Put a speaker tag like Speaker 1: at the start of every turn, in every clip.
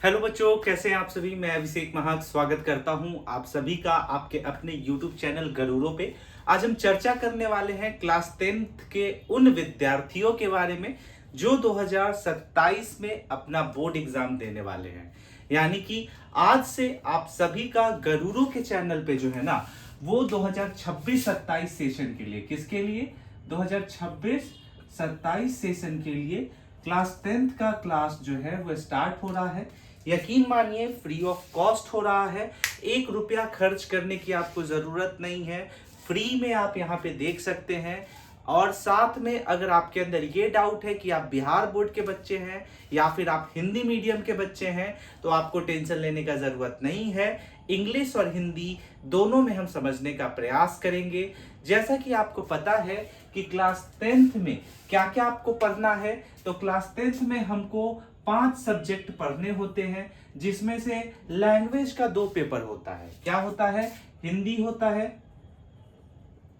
Speaker 1: Hello बच्चों, कैसे हैं आप सभी। मैं अभिषेक महाक स्वागत करता हूं आप सभी का आपके अपने यूट्यूब चैनल गरूरो पे। आज हम चर्चा करने वाले हैं क्लास 10th के उन विद्यार्थियों के बारे में जो 2027 में अपना बोर्ड एग्जाम देने वाले हैं। यानी कि आज से आप सभी का गरूरो के चैनल पे जो है ना, वो 2026-27 सेशन के लिए, किसके लिए, 2026-27 सेशन के लिए क्लास 10th का क्लास जो है वो स्टार्ट हो रहा है। यकीन मानिए फ्री ऑफ कॉस्ट हो रहा है। 1 रुपया खर्च करने की आपको जरूरत नहीं है। फ्री में आप यहाँ पे देख सकते हैं। और साथ में अगर आपके अंदर ये डाउट है कि आप बिहार बोर्ड के बच्चे हैं या फिर आप हिंदी मीडियम के बच्चे हैं, तो आपको टेंशन लेने का जरूरत नहीं है। इंग्लिश और हिंदी दोनों में हम समझने का प्रयास करेंगे। जैसा कि आपको पता है कि क्लास 10th में क्या क्या आपको पढ़ना है, तो क्लास 10th में हमको 5 सब्जेक्ट पढ़ने होते हैं, जिसमें से लैंग्वेज का 2 पेपर होता है। क्या होता है? हिंदी होता है,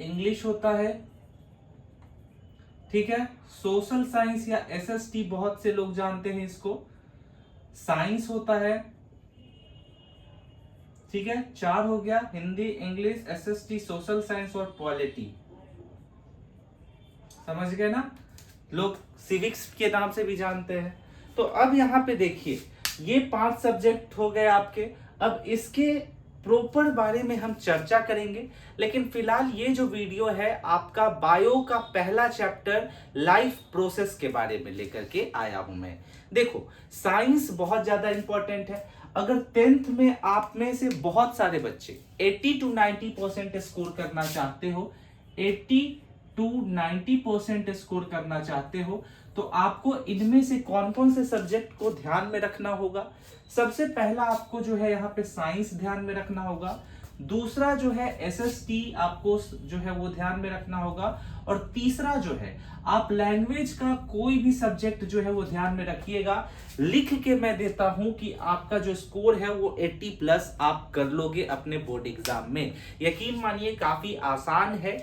Speaker 1: इंग्लिश होता है, ठीक है। सोशल साइंस या एसएसटी बहुत से लोग जानते हैं इसको, साइंस होता है, ठीक है। 4 हो गया, Hindi, English, SST, social science और पॉलिटी। समझ गए ना। लोग सिविक्स के नाम से भी जानते हैं। तो अब यहाँ पे देखिए, ये 5 सब्जेक्ट हो गए आपके। अब इसके प्रॉपर बारे में हम चर्चा करेंगे, लेकिन फिलहाल ये जो वीडियो है आपका बायो का पहला चैप्टर लाइफ प्रोसेस के बारे में लेकर के आया हूं मैं। देखो, साइंस बहुत ज्यादा इंपॉर्टेंट है। अगर 10th में आप में से बहुत सारे बच्चे 80 to 90% स्कोर करना चाहते हो, 80 to 90% स्कोर करना चाहते हो, तो आपको इनमें से कौन कौन से सब्जेक्ट को ध्यान में रखना होगा। सबसे पहला आपको जो है यहाँ पे साइंस ध्यान में रखना होगा। दूसरा जो है एसएसटी आपको जो है वो ध्यान में रखना होगा। और तीसरा जो है आप लैंग्वेज का कोई भी सब्जेक्ट जो है वो ध्यान में रखिएगा। लिख के मैं देता हूं कि आपका जो स्कोर है वो 80+ आप कर लोगे अपने बोर्ड एग्जाम में। यकीन मानिए काफी आसान है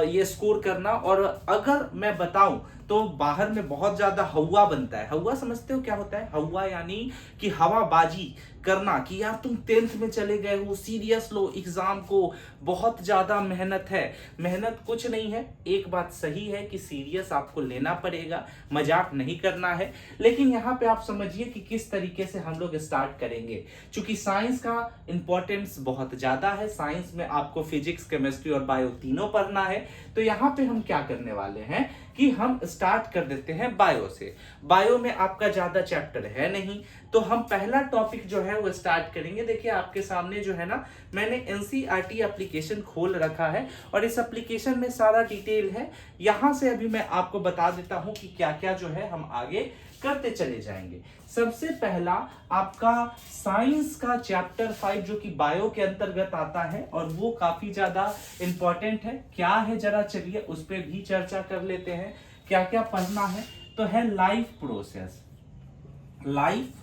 Speaker 1: ये स्कोर करना। और अगर मैं बताऊं तो बाहर में बहुत ज्यादा हवा बनता है। हवा समझते हो क्या होता है? हवा यानी कि हवाबाजी करना, कि यार तुम 10th में चले गए हो, सीरियस लो एग्जाम को, बहुत ज्यादा मेहनत है। मेहनत कुछ नहीं है। एक बात सही है कि सीरियस आपको लेना पड़ेगा, मजाक नहीं करना है। लेकिन यहाँ पे आप समझिए कि किस तरीके से हम लोग स्टार्ट करेंगे। चूंकि साइंस का इंपॉर्टेंस बहुत ज्यादा है, साइंस में आपको फिजिक्स, केमिस्ट्री और बायो तीनों पढ़ना है। तो यहाँ पे हम क्या करने वाले हैं कि हम स्टार्ट कर देते हैं बायो से। बायो में आपका ज्यादा चैप्टर है नहीं, तो हम पहला टॉपिक जो है वो स्टार्ट करेंगे। देखिए आपके सामने जो है ना, मैंने एनसीईआरटी एप्लीकेशन खोल रखा है और इस एप्लीकेशन में सारा डिटेल है। यहां से अभी मैं आपको बता देता हूं कि क्या क्या जो है हम आगे करते चले जाएंगे। सबसे पहला आपका साइंस का चैप्टर 5 जो कि बायो के अंतर्गत आता है, और वो काफी ज्यादा इंपॉर्टेंट है। क्या है जरा चलिए उस पर भी चर्चा कर लेते हैं। क्या क्या पढ़ना है, तो है लाइफ प्रोसेस। लाइफ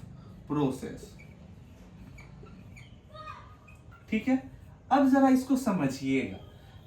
Speaker 1: प्रोसेस, ठीक है। अब जरा इसको समझिएगा।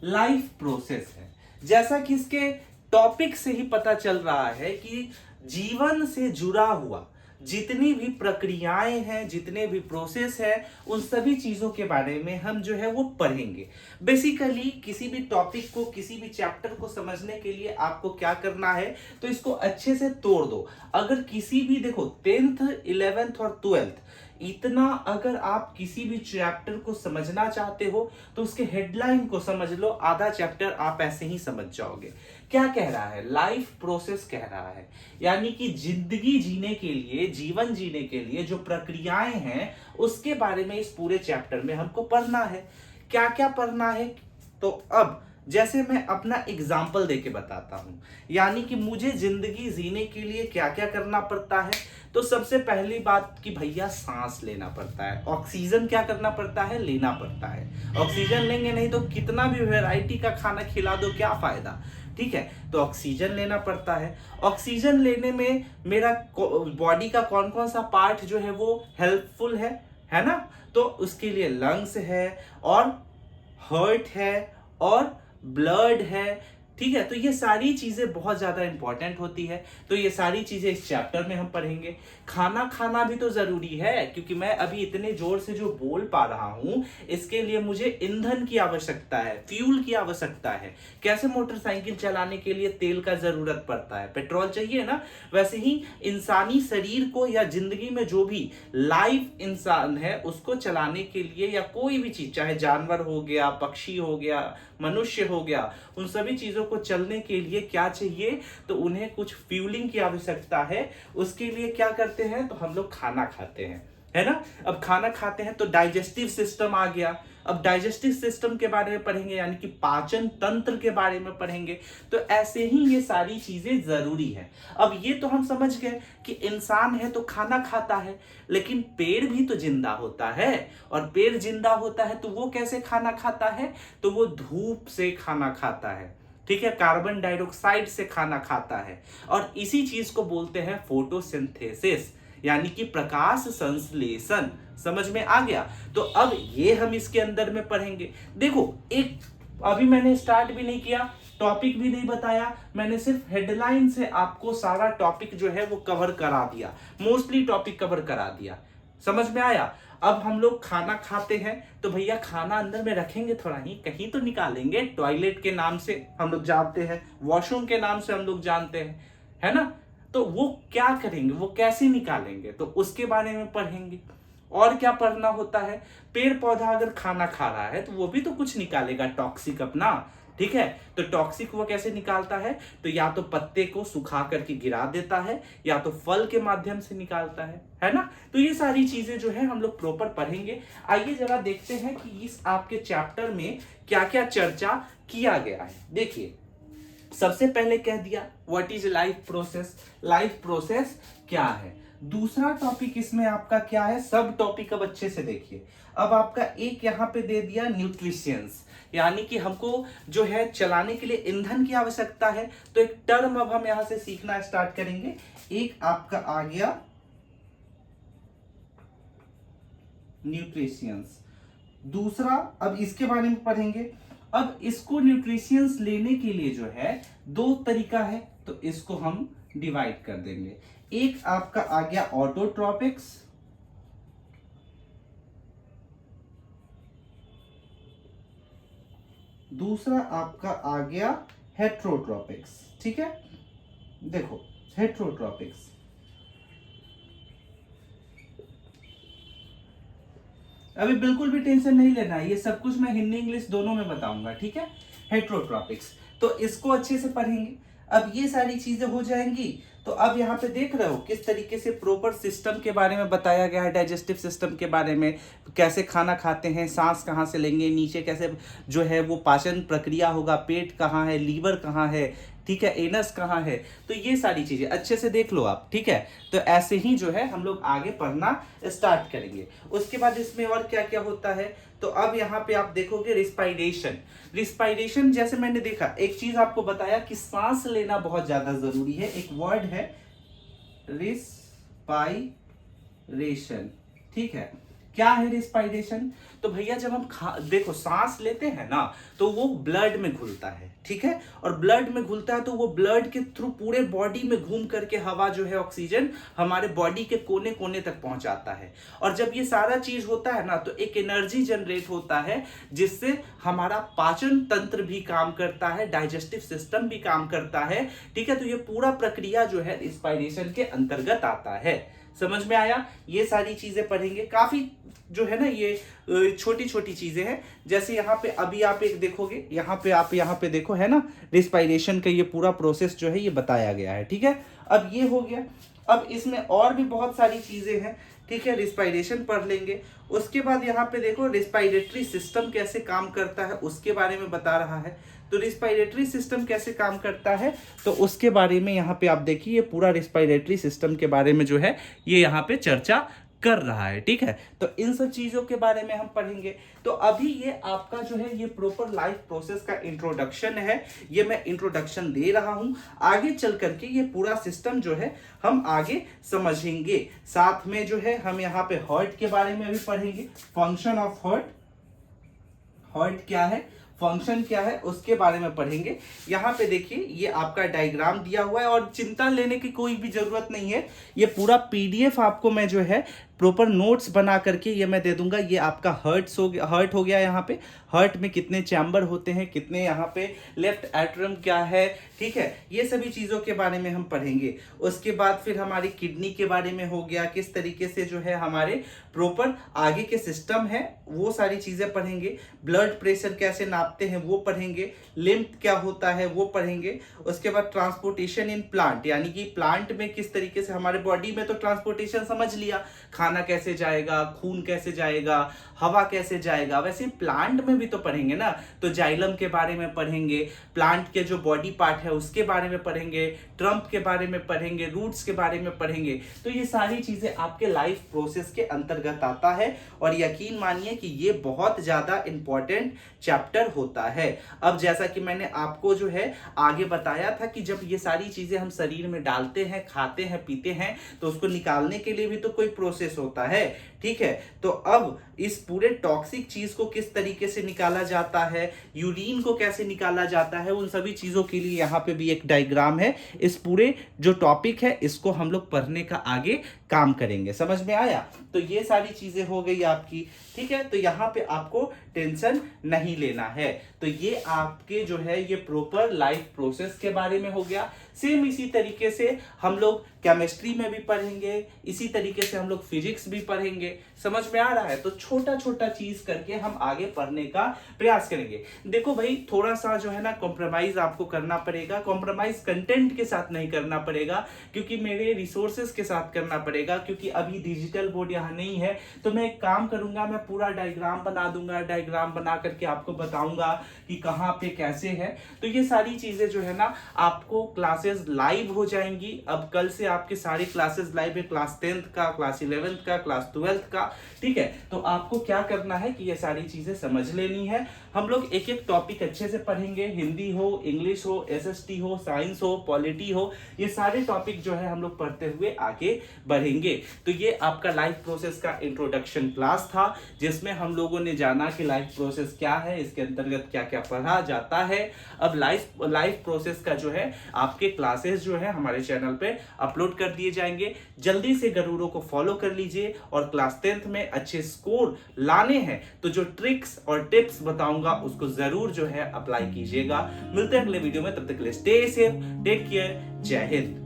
Speaker 1: लाइफ प्रोसेस है, जैसा कि इसके टॉपिक से ही पता चल रहा है कि जीवन से जुड़ा हुआ जितनी भी प्रक्रियाएं हैं, जितने भी प्रोसेस हैं, उन सभी चीजों के बारे में हम जो है वो पढ़ेंगे। बेसिकली किसी भी टॉपिक को, किसी भी चैप्टर को समझने के लिए आपको क्या करना है, तो इसको अच्छे से तोड़ दो। अगर किसी भी, देखो 10th, 11th और 12th, इतना अगर आप किसी भी चैप्टर को समझना चाहते हो तो उसके हेडलाइन को समझ लो, आधा चैप्टर आप ऐसे ही समझ जाओगे। क्या कह रहा है? लाइफ प्रोसेस कह रहा है, यानी कि जिंदगी जीने के लिए, जीवन जीने के लिए जो प्रक्रियाएं हैं उसके बारे में इस पूरे चैप्टर में हमको पढ़ना है। क्या क्या पढ़ना है, तो अब जैसे मैं अपना एग्जाम्पल देके बताता हूं, यानी कि मुझे जिंदगी जीने के लिए क्या क्या करना पड़ता है। तो सबसे पहली बात कि भैया सांस लेना पड़ता है। ऑक्सीजन क्या करना पड़ता है? लेना पड़ता है। ऑक्सीजन लेंगे नहीं तो कितना भी वैरायटी का खाना खिला दो, क्या फायदा, ठीक है। तो ऑक्सीजन लेना पड़ता है। ऑक्सीजन लेने में मेरा बॉडी का कौन कौन सा पार्ट जो है वो हेल्पफुल है ना। तो उसके लिए लंग्स है, और हार्ट है, और ब्लड है, ठीक है। तो ये सारी चीजें बहुत ज्यादा इंपॉर्टेंट होती है, तो ये सारी चीजें इस चैप्टर में हम पढ़ेंगे। खाना खाना भी तो जरूरी है, क्योंकि मैं अभी इतने जोर से जो बोल पा रहा हूं इसके लिए मुझे ईंधन की आवश्यकता है, फ्यूल की आवश्यकता है। कैसे मोटरसाइकिल चलाने के लिए तेल का जरूरत पड़ता है, पेट्रोल चाहिए ना, वैसे ही इंसानी शरीर को या जिंदगी में जो भी लाइफ इंसान है उसको चलाने के लिए, या कोई भी चीज चाहे जानवर हो गया, पक्षी हो गया, मनुष्य हो गया, उन सभी चीजों को चलने के लिए क्या चाहिए, तो उन्हें कुछ फ्यूलिंग की आवश्यकता है। उसके लिए क्या करते हैं, तो हम लोग खाना खाते हैं, है ना। अब खाना खाते हैं तो डाइजेस्टिव सिस्टम आ गया। अब डाइजेस्टिव सिस्टम के बारे में पढ़ेंगे, यानी कि पाचन तंत्र के बारे में पढ़ेंगे। तो ऐसे ही ये सारी चीजें जरूरी है। अब ये तो हम समझ गए कि इंसान है तो खाना खाता है, लेकिन पेड़ भी तो जिंदा होता है, और पेड़ जिंदा होता है तो वो कैसे खाना खाता है, तो वो धूप से खाना खाता है, ठीक है, कार्बन डाइऑक्साइड से खाना खाता है। और इसी चीज को बोलते हैं फोटोसिंथेसिस, यानी कि प्रकाश संश्लेषण। समझ में आ गया। तो अब ये हम इसके अंदर में पढ़ेंगे। देखो, एक अभी मैंने स्टार्ट भी नहीं किया, टॉपिक भी नहीं बताया, मैंने सिर्फ हेडलाइन से आपको सारा टॉपिक जो है वो कवर करा दिया, मोस्टली टॉपिक कवर करा दिया। समझ में आया। अब हम लोग खाना खाते हैं तो भैया खाना अंदर में रखेंगे थोड़ा ही, कहीं तो निकालेंगे। टॉयलेट के नाम से हम लोग जानते हैं, वॉशरूम के नाम से हम लोग जानते हैं, है ना। तो वो क्या करेंगे, वो कैसे निकालेंगे, तो उसके बारे में पढ़ेंगे। और क्या पढ़ना होता है, पेड़ पौधा अगर खाना खा रहा है तो वो भी तो कुछ निकालेगा टॉक्सिक अपना, ठीक है। तो टॉक्सिक वो कैसे निकालता है, तो या तो पत्ते को सुखा करके गिरा देता है, या तो फल के माध्यम से निकालता है ना। तो ये सारी चीजें जो है हम लोग प्रॉपर पढ़ेंगे। आइए जरा देखते हैं कि इस आपके चैप्टर में क्या क्या चर्चा किया गया है। देखिए, सबसे पहले कह दिया what is life process, life process क्या है। दूसरा टॉपिक इसमें आपका क्या है, सब टॉपिक अब अच्छे से देखिए। अब आपका एक यहां पे दे दिया न्यूट्रिशंस, यानी कि हमको जो है चलाने के लिए ईंधन की आवश्यकता है। तो एक टर्म अब हम यहां से सीखना स्टार्ट करेंगे। एक आपका आ गया न्यूट्रिशंस, दूसरा अब इसके बारे में पढ़ेंगे। अब इसको न्यूट्रिशंस लेने के लिए जो है दो तरीका है, तो इसको हम डिवाइड कर देंगे। एक आपका आ गया ऑटोट्रोपिक्स, दूसरा आपका आ गया हेट्रोट्रोपिक्स, ठीक है। देखो हेट्रोट्रोपिक्स, अभी बिल्कुल भी टेंशन नहीं लेना है, ये सब कुछ मैं हिंदी इंग्लिश दोनों में बताऊंगा, ठीक है। हेट्रोट्रोपिक्स, तो इसको अच्छे से पढ़ेंगे। अब ये सारी चीजें हो जाएंगी। तो अब यहाँ पे देख रहे हो किस तरीके से प्रॉपर सिस्टम के बारे में बताया गया है, डाइजेस्टिव सिस्टम के बारे में, कैसे खाना खाते हैं, सांस कहाँ से लेंगे, नीचे कैसे जो है वो पाचन प्रक्रिया होगा, पेट कहाँ है, लीवर कहाँ है, ठीक है, एनस कहाँ है। तो ये सारी चीजें अच्छे से देख लो आप, ठीक है। तो ऐसे ही जो है हम लोग आगे पढ़ना स्टार्ट करेंगे। उसके बाद इसमें और क्या क्या होता है, तो अब यहाँ पे आप देखोगे रिस्पाइरेशन। रिस्पाइरेशन जैसे मैंने देखा, एक चीज आपको बताया कि सांस लेना बहुत ज्यादा जरूरी है। एक वर्ड है रिस्पाइरेशन, ठीक है। क्या है रिस्पाइरेशन, तो भैया जब हम देखो सांस लेते हैं ना तो वो ब्लड में घुलता है, ठीक है। और ब्लड में घुलता है तो वो ब्लड के थ्रू पूरे बॉडी में घूम करके हवा जो है ऑक्सीजन हमारे बॉडी के कोने कोने तक पहुंचाता है। और जब ये सारा चीज होता है ना तो एक एनर्जी जनरेट होता है, जिससे हमारा पाचन तंत्र भी काम करता है, डाइजेस्टिव सिस्टम भी काम करता है, ठीक है। तो ये पूरा प्रक्रिया जो है रिस्पाइरेशन के अंतर्गत आता है। समझ में आया। ये सारी चीजें पढ़ेंगे, काफी जो है ना ये छोटी छोटी चीजें हैं। जैसे यहाँ पे अभी आप एक देखोगे, यहाँ पे आप यहाँ पे देखो है ना, रिस्पाइरेशन का ये पूरा प्रोसेस जो है ये बताया गया है, ठीक है। अब ये हो गया। अब इसमें और भी बहुत सारी चीजें हैं, ठीक है। रिस्पाइरेशन पढ़ लेंगे। उसके बाद यहाँ पे देखो रिस्पायरेटरी सिस्टम कैसे काम करता है उसके बारे में बता रहा है। तो रिस्पायरेटरी सिस्टम कैसे काम करता है तो उसके बारे में यहाँ पे आप देखिए, ये पूरा रिस्पायरेटरी सिस्टम के बारे में जो है ये यहाँ पे चर्चा कर रहा है, ठीक है। तो इन सब चीजों के बारे में हम पढ़ेंगे। तो अभी ये आपका जो है ये प्रॉपर लाइफ प्रोसेस का इंट्रोडक्शन है, ये मैं इंट्रोडक्शन दे रहा हूं। आगे चल करके ये पूरा सिस्टम जो है हम आगे समझेंगे। साथ में जो है हम यहाँ पे हार्ट के बारे में भी पढ़ेंगे, फंक्शन ऑफ हार्ट। हार्ट क्या है, फंक्शन क्या है उसके बारे में पढ़ेंगे। यहाँ पे देखिए ये आपका डायग्राम दिया हुआ है और चिंता लेने की कोई भी जरूरत नहीं है। ये पूरा पीडीएफ आपको मैं जो है प्रॉपर नोट्स बना करके ये मैं दे दूंगा। ये आपका हर्ट हो गया यहाँ पे, हर्ट में कितने चैम्बर होते हैं, कितने यहाँ पे लेफ्ट एट्रियम क्या है, ठीक है, ये सभी चीज़ों के बारे में हम पढ़ेंगे। उसके बाद फिर हमारी किडनी के बारे में हो गया, किस तरीके से जो है हमारे प्रॉपर आगे के सिस्टम है वो सारी चीज़ें पढ़ेंगे। ब्लड प्रेशर कैसे नापते हैं वो पढ़ेंगे, लिम्फ क्या होता है वो पढ़ेंगे। उसके बाद ट्रांसपोर्टेशन इन प्लांट, यानी कि प्लांट में किस तरीके से हमारे बॉडी में तो ट्रांसपोर्टेशन समझ लिया, खाना कैसे जाएगा, खून कैसे जाएगा, हवा कैसे जाएगा, वैसे प्लांट में भी तो पढ़ेंगे ना। तो जाइलम के बारे में पढ़ेंगे, प्लांट के जो बॉडी पार्ट है उसके बारे में पढ़ेंगे, ट्रंप के बारे में पढ़ेंगे, रूट्स के बारे में पढ़ेंगे। तो ये सारी चीजें आपके लाइफ प्रोसेस के अंतर्गत आता है और यकीन मानिए कि ये बहुत ज्यादा इंपॉर्टेंट चैप्टर होता है। अब जैसा कि मैंने आपको जो है आगे बताया था कि जब ये सारी चीजें हम शरीर में डालते हैं, खाते हैं, पीते हैं, तो उसको निकालने के लिए भी तो कोई प्रोसेस होता है, ठीक है। तो अब इस पूरे टॉक्सिक चीज को किस तरीके से निकाला जाता है, यूरिन को कैसे निकाला जाता है, उन सभी चीजों के लिए यहाँ पे भी एक डायग्राम है। इस पूरे जो टॉपिक है इसको हम लोग पढ़ने का आगे काम करेंगे। समझ में आया? तो ये सारी चीजें हो गई आपकी, ठीक है। तो यहाँ पे आपको टेंशन नहीं लेना है। तो ये आपके जो है ये प्रॉपर लाइफ प्रोसेस के बारे में हो गया। सेम इसी तरीके से हम लोग केमिस्ट्री में भी पढ़ेंगे, इसी तरीके से हम लोग फिजिक्स भी पढ़ेंगे। समझ में आ रहा है? तो छोटा छोटा चीज करके हम आगे पढ़ने का प्रयास करेंगे। देखो भाई, थोड़ा सा जो है ना कॉम्प्रोमाइज आपको करना पड़ेगा। कॉम्प्रोमाइज कंटेंट के साथ नहीं करना पड़ेगा, क्योंकि मेरे रिसोर्सेज के साथ करना पड़ेगा, क्योंकि अभी डिजिटल बोर्ड यहाँ नहीं है। तो मैं एक काम करूंगा, मैं पूरा डायग्राम बना दूंगा, डायग्राम बना करके आपको बताऊंगा कि कहाँ पे कैसे है। तो ये सारी चीजें जो है ना आपको क्लासेस लाइव हो जाएंगी। अब कल से आपके सारी क्लासेस लाइव है, क्लास 10th का, क्लास 11th का, क्लास 12th का, ठीक है। तो आपको क्या करना है कि ये सारी चीजें समझ लेनी है। हम लोग एक एक टॉपिक अच्छे से पढ़ेंगे, हिंदी हो, इंग्लिश हो, एसएसटी हो, साइंस हो, पॉलिटी हो, ये सारे टॉपिक जो है हम लोग पढ़ते हुए आगे बढ़ेंगे। तो ये आपका लाइफ प्रोसेस का इंट्रोडक्शन क्लास था, जिसमें हम लोगों ने जाना कि लाइफ प्रोसेस क्या है, इसके अंतर्गत क्या क्या पढ़ा जाता है। अब लाइफ प्रोसेस का जो है आपके क्लासेस जो है हमारे चैनल पे अपलोड कर दिए जाएंगे। जल्दी से गरुड़ों को फॉलो कर लीजिए। और क्लास 10th में अच्छे स्कोर लाने हैं तो जो ट्रिक्स और टिप्स बताऊंगा उसको जरूर जो है अप्लाई कीजिएगा। मिलते हैं अगले वीडियो में, तब तक के लिए स्टे सेफ, टेक केयर, जय हिंद।